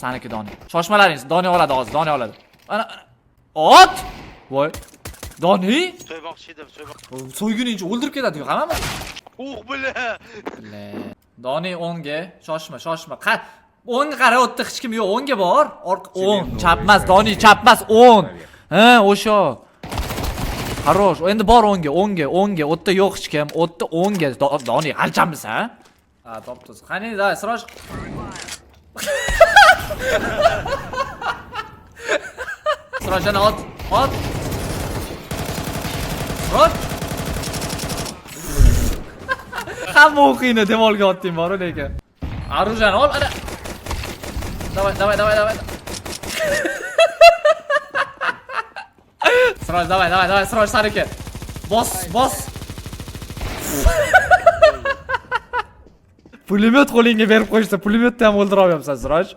Saniki Doni. Shoshmalaringiz, Doni oladi hozir, Doni oladi. Ana. Ot! Voy. Doni? So'ymoqchi edim, so'ymoqchi. So'yguningcha o'ldirib ketadi-ku, hammami? Bila. Doni 10 ga, shoshma. 10 ga qara, o'tda hech kim yo'q, 10 ga bor. 10, chapmas, Doni, chapmas 10. Ha, o'sha. Xarosh, endi bor 10 ga, o'tda yo'q hech kim, o'tda 10 ga. Doni g'alchamiz, ha? Ha, topdingiz. Qani, da, Siroj. Sirojani ot. Siroj. Hamma o'qiyni devolga otding bor lekin. Оружие ol, ana. Давай. Siroj, давай, Siroj saniki. Bos. Pulemyot qo'lingga berib qo'yishsa, pulemyotda ham o'ldira olmayapsan, Siroj.